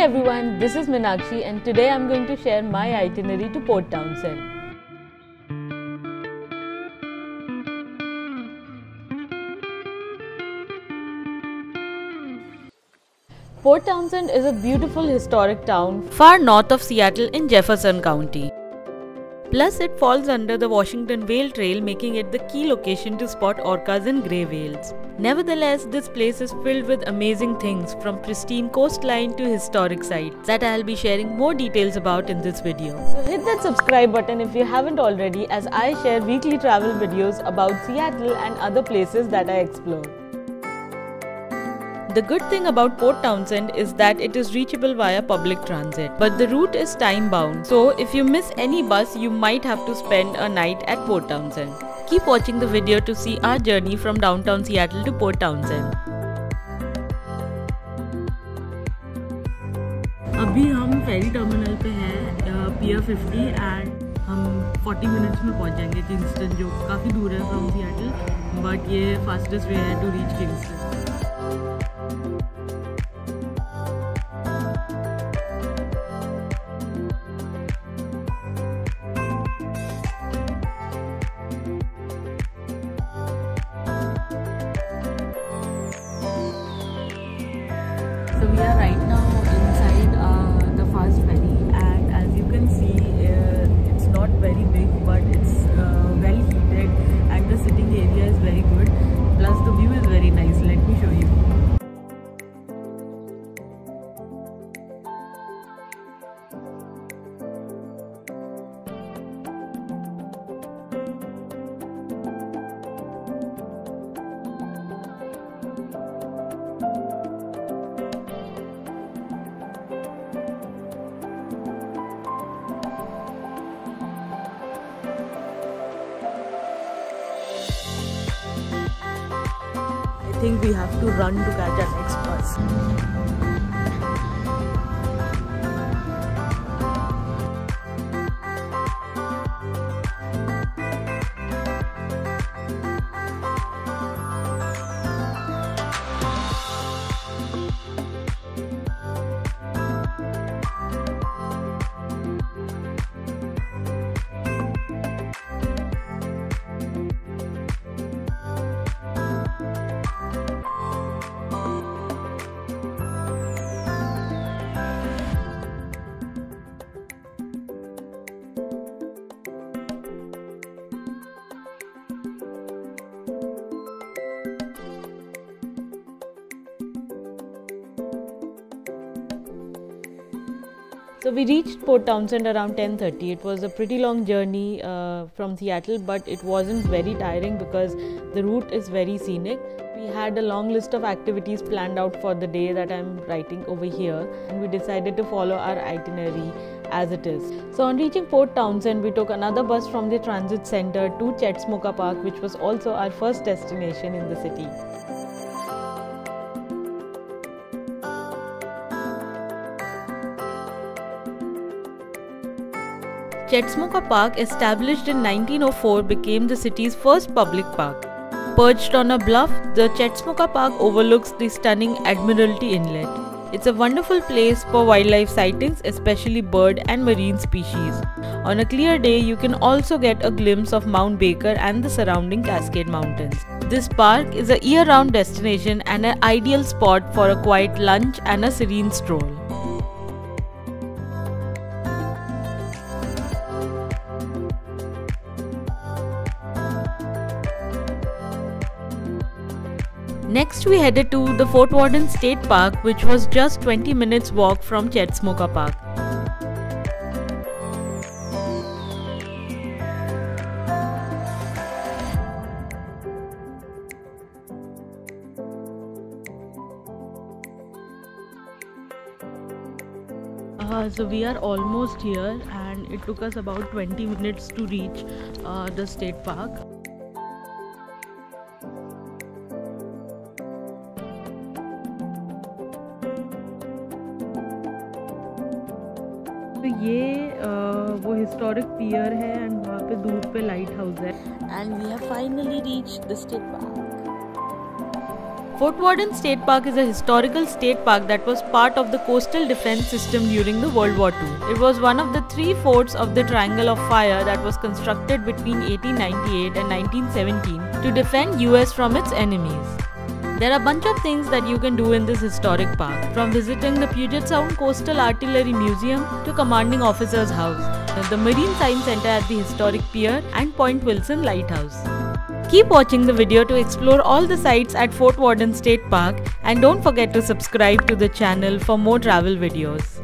everyone, this is Meenakshi and today I'm going to share my itinerary to Port Townsend. Port Townsend is a beautiful historic town far north of Seattle in Jefferson County. Plus, it falls under the Washington Whale Trail, making it the key location to spot orcas and grey whales. Nevertheless, this place is filled with amazing things, from pristine coastline to historic sites that I'll be sharing more details about in this video. So hit that subscribe button if you haven't already, as I share weekly travel videos about Seattle and other places that I explore. The good thing about Port Townsend is that it is reachable via public transit, but the route is time-bound, so if you miss any bus, you might have to spend a night at Port Townsend. Keep watching the video to see our journey from downtown Seattle to Port Townsend. अभी हम फेरी terminal पे हैं पियर 50 and हम 40 minutes में पहुंच जाएंगे Kingston, जो काफ़ी दूर है फ्रॉम सियाटल, बट ये फास्टेस्ट वे है to reach Kingston. So we are right now inside the fast ferry, and as you can see, it's not very big, but it's well heated and the sitting area is very good. Plus the view is very nice. Let me show you. I think we have to run to catch our next bus. So we reached Port Townsend around 10:30. It was a pretty long journey from Seattle, but it wasn't very tiring because the route is very scenic. We had a long list of activities planned out for the day that I'm writing over here, and we decided to follow our itinerary as it is. So on reaching Port Townsend, we took another bus from the transit center to Chetzemoka Park, which was also our first destination in the city. Chetzemoka Park, established in 1904, became the city's first public park. Perched on a bluff, the Chetzemoka Park overlooks the stunning Admiralty Inlet. It's a wonderful place for wildlife sightings, especially bird and marine species. On a clear day, you can also get a glimpse of Mount Baker and the surrounding Cascade Mountains. This park is a year-round destination and an ideal spot for a quiet lunch and a serene stroll. Next, we headed to the Worden State Park, which was just 20 minutes walk from Chetzemoka Park. So we are almost here, and it took us about 20 minutes to reach the state park. तो ये वो historic पियर है and वहाँ पे दूर पे lighthouse है. And we have finally reached the state park. Fort Worden State Park is a historical state park that was part of the coastal defense system during the World War II. It was one of the 3 forts of the Triangle of Fire that was constructed between 1898 and 1917 to defend US from its enemies. There are a bunch of things that you can do in this historic park, from visiting the Puget Sound Coastal Artillery Museum to Commanding Officer's House, the Marine Science Center at the historic pier, and Point Wilson Lighthouse. Keep watching the video to explore all the sites at Fort Worden State Park, and don't forget to subscribe to the channel for more travel videos.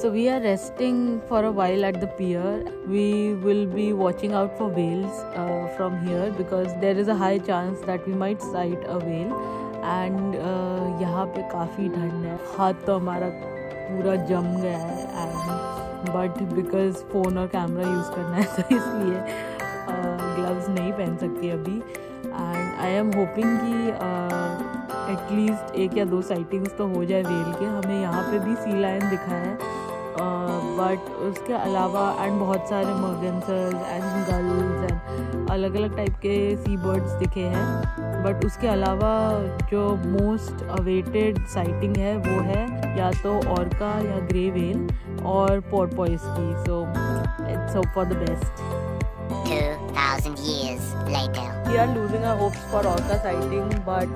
So we are resting for a while at the pier. We will be watching out for whales from here because there is a high chance that we might sight a whale. And यहाँ पे काफ़ी ठंड है, हाथ तो हमारा पूरा जम गया है but because फ़ोन और कैमरा यूज़ करना है तो इसलिए ग्लव्स नहीं पहन सकती अभी. एंड आई एम होपिंग कि एटलीस्ट 1 या 2 साइटिंग्स तो हो जाए वेल के. हमें यहाँ पे भी सी लायन दिखा है बट उसके अलावा एंड बहुत सारे मर्गेंसर्स एंड गल्स एंड अलग अलग टाइप के सी बर्ड्स दिखे हैं. बट उसके अलावा जो मोस्ट अवेटेड साइटिंग है वो है या तो ऑर्का या ग्रे वेल और पोर्पोइस की. So let's hope for the best. 2,000 years later. We are losing our hopes for orca sighting, but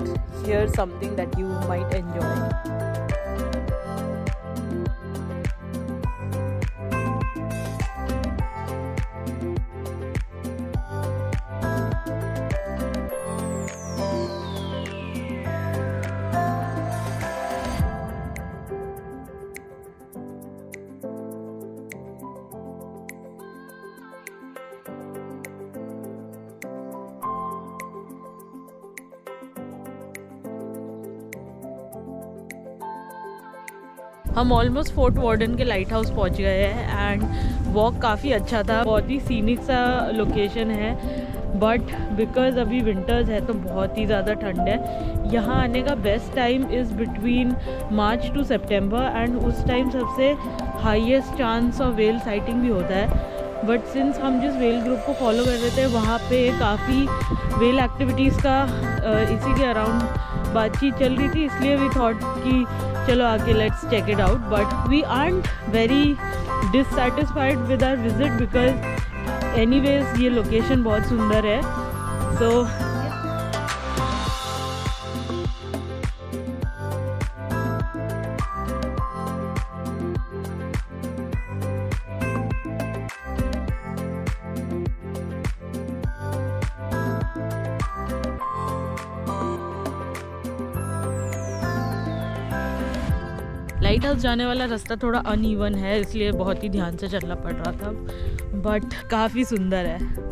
here's something that you might enjoy. हम ऑलमोस्ट फोर्ट वार्डन के लाइट हाउस पहुँच गए हैं and walk काफ़ी अच्छा था. बहुत ही सीनिक सा लोकेशन है बट बिकॉज अभी विंटर्स है तो बहुत ही ज़्यादा ठंड है. यहाँ आने का best time is between March to September and उस टाइम सबसे highest chance of whale sighting भी होता है. बट सिंस हम जिस वेल ग्रुप को फॉलो कर रहे थे वहाँ पे काफ़ी वेल एक्टिविटीज़ का इसी के अराउंड बातचीत चल रही थी, इसलिए वी थॉट कि चलो आगे let's check it out. But we aren't very dissatisfied with our visit because anyways ये लोकेशन बहुत सुंदर है. सो लाइट हाउस जाने वाला रास्ता थोड़ा अनइवन है इसलिए बहुत ही ध्यान से चलना पड़ रहा था बट काफ़ी सुंदर है.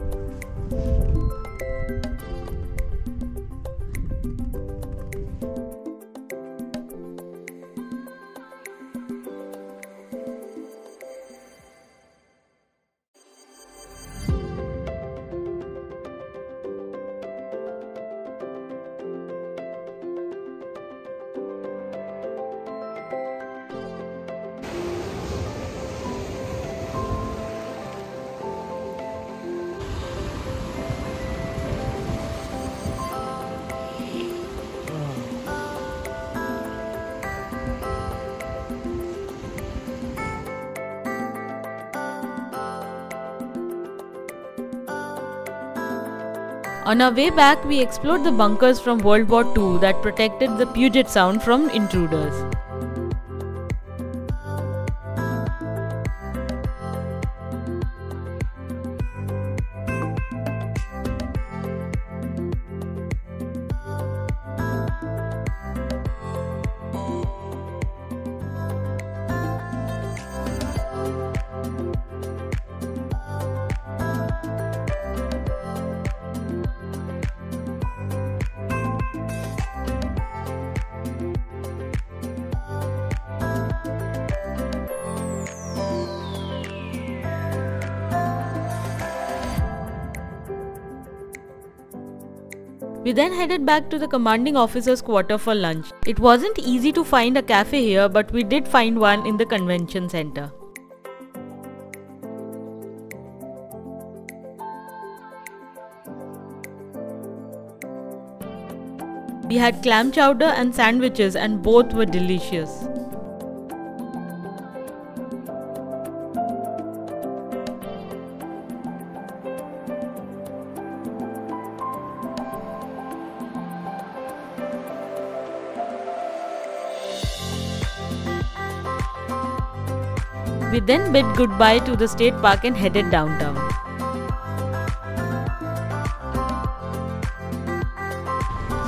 On our way back, we explored the bunkers from World War II that protected the Puget Sound from intruders. We then headed back to the commanding officer's quarter for lunch. It wasn't easy to find a cafe here, but we did find one in the convention center. We had clam chowder and sandwiches and both were delicious. We then bid goodbye to the state park and headed downtown.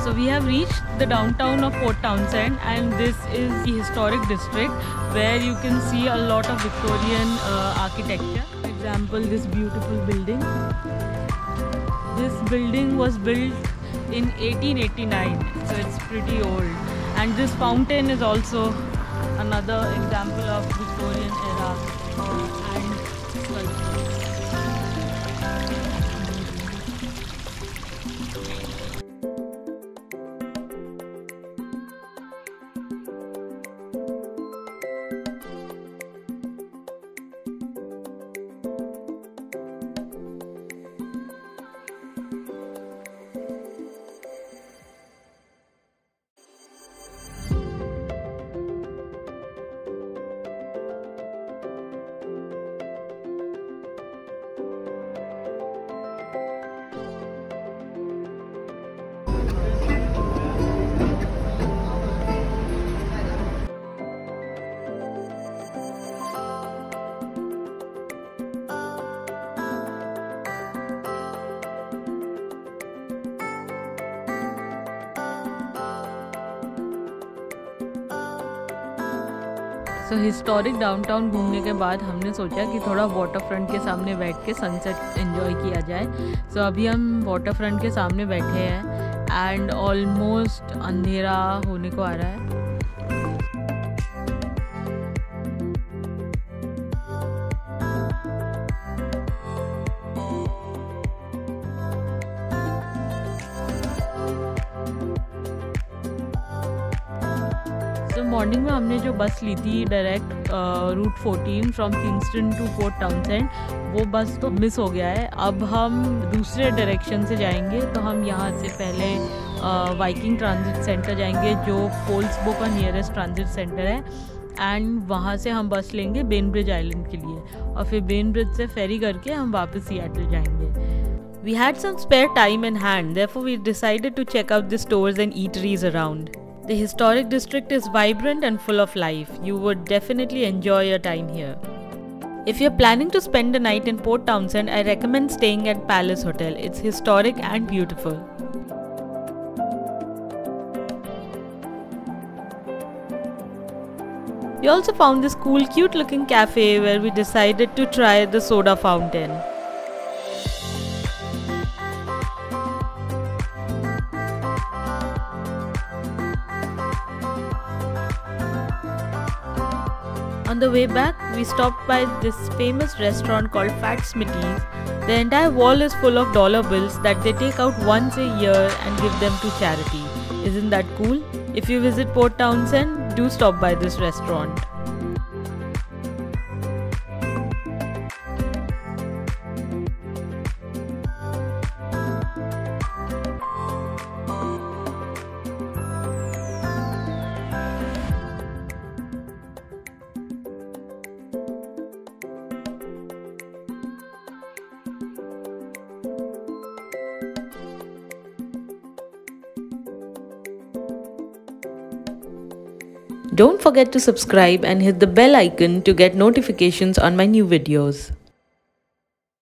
So we have reached the downtown of Port Townsend, and this is the historic district where you can see a lot of Victorian architecture. For example, this beautiful building. This building was built in 1889, so it's pretty old. And this fountain is also another example of Victorian era and sculpture. So historic downtown घूमने के बाद हमने सोचा कि थोड़ा water front के सामने बैठ के सनसेट एंजॉय किया जाए. सो अभी हम वाटर फ्रंट के सामने बैठे हैं एंड ऑलमोस्ट अंधेरा होने को आ रहा है. तो मॉर्निंग में हमने जो बस ली थी direct route 14 from Kingston two port Townsend, वो बस तो मिस हो गया है. अब हम दूसरे डायरेक्शन से जाएंगे. तो हम यहाँ से पहले वाइकिंग ट्रांजिट सेंटर जाएंगे जो फोल्सबो का नियरेस्ट ट्रांजिट सेंटर है, एंड वहाँ से हम बस लेंगे बेनब्रिज आइलैंड के लिए और फिर बेनब्रिज से फेरी करके हम वापस सिएटल जाएंगे. We had some spare time in hand, therefore we decided to check out the stores and eateries around. The historic district is vibrant and full of life. You would definitely enjoy your time here. If you're planning to spend the night in Port Townsend, I recommend staying at Palace Hotel. It's historic and beautiful. We also found this cool, cute-looking cafe where we decided to try the soda fountain. On the way back, we stopped by this famous restaurant called Fat Smitty's. The entire wall is full of dollar bills that they take out once a year and give them to charity. Isn't that cool? If you visit Port Townsend, do stop by this restaurant. Don't forget to subscribe and hit the bell icon to get notifications on my new videos.